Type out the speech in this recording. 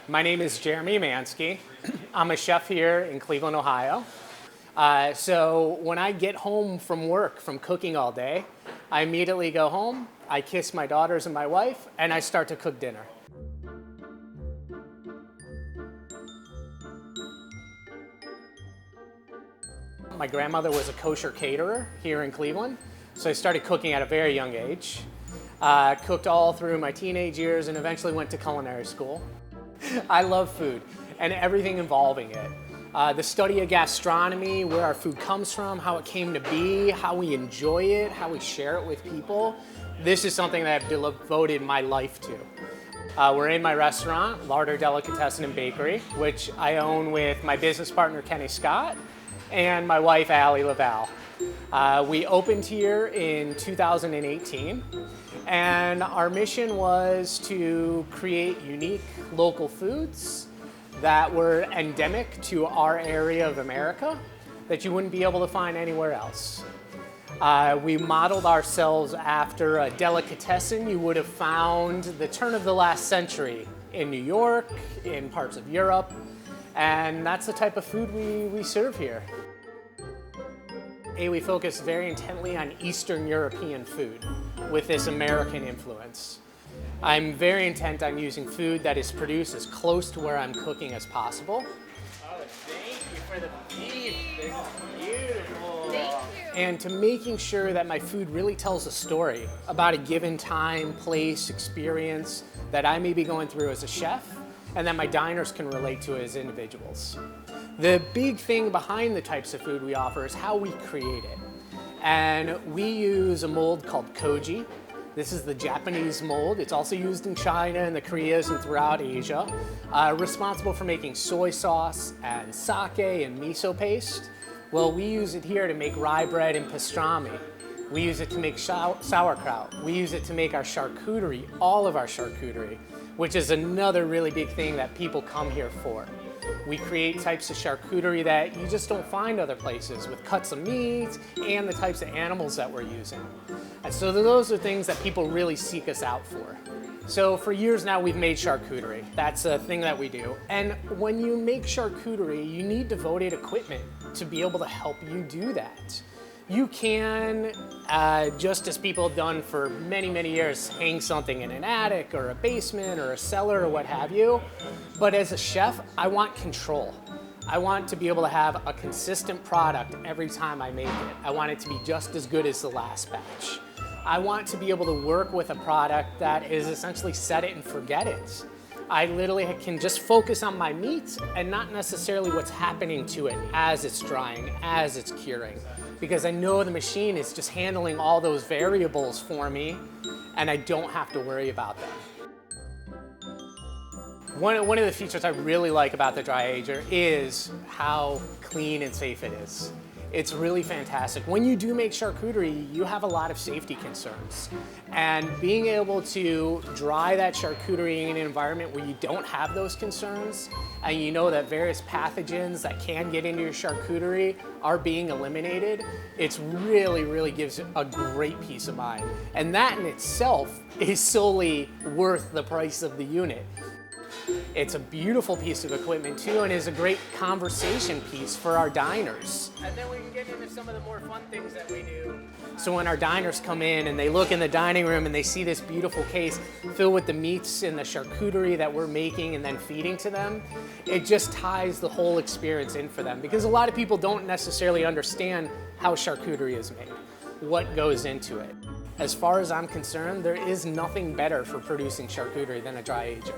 My name is Jeremy Umansky. I'm a chef here in Cleveland, Ohio. So when I get home from work, from cooking all day, I immediately go home, I kiss my daughters and my wife, and I start to cook dinner. My grandmother was a kosher caterer here in Cleveland, so I started cooking at a very young age. Cooked all through my teenage years and eventually went to culinary school. I love food and everything involving it. The study of gastronomy, where our food comes from, how it came to be, how we enjoy it, how we share it with people. This is something that I've devoted my life to. We're in my restaurant, Larder Delicatessen and Bakery, which I own with my business partner, Kenny Scott, and my wife, Allie Laval. We opened here in 2018, and our mission was to create unique local foods that were endemic to our area of America that you wouldn't be able to find anywhere else. We modeled ourselves after a delicatessen you would have found the turn of the last century in New York, in parts of Europe, and that's the type of food we serve here. We focus very intently on Eastern European food with this American influence. I'm very intent on using food that is produced as close to where I'm cooking as possible. Oh, thank you for the beef. This is beautiful. Thank you. And to making sure that my food really tells a story about a given time, place, experience that I may be going through as a chef and that my diners can relate to as individuals. The big thing behind the types of food we offer is how we create it. And we use a mold called koji. This is the Japanese mold. It's also used in China and the Koreas and throughout Asia. Responsible for making soy sauce and sake and miso paste. Well, we use it here to make rye bread and pastrami. We use it to make sauerkraut. We use it to make our charcuterie, all of our charcuterie, which is another really big thing that people come here for. We create types of charcuterie that you just don't find other places, with cuts of meat and the types of animals that we're using. And so those are things that people really seek us out for. So for years now, we've made charcuterie. That's a thing that we do. And when you make charcuterie, you need devoted equipment to be able to help you do that. You can, just as people have done for many, many years, hang something in an attic or a basement or a cellar or what have you. But as a chef, I want control. I want to be able to have a consistent product every time I make it. I want it to be just as good as the last batch. I want to be able to work with a product that is essentially set it and forget it. I literally can just focus on my meat and not necessarily what's happening to it as it's drying, as it's curing. Because I know the machine is just handling all those variables for me and I don't have to worry about them. One of the features I really like about the dry ager is how clean and safe it is. It's really fantastic. When you do make charcuterie, you have a lot of safety concerns. And being able to dry that charcuterie in an environment where you don't have those concerns, and you know that various pathogens that can get into your charcuterie are being eliminated, it's really gives a great peace of mind. And that in itself is solely worth the price of the unit. It's a beautiful piece of equipment too, and is a great conversation piece for our diners. And then we can get into some of the more fun things that we do. So when our diners come in and they look in the dining room and they see this beautiful case filled with the meats and the charcuterie that we're making and then feeding to them, it just ties the whole experience in for them. Because a lot of people don't necessarily understand how charcuterie is made, what goes into it. As far as I'm concerned, there is nothing better for producing charcuterie than a dry ager.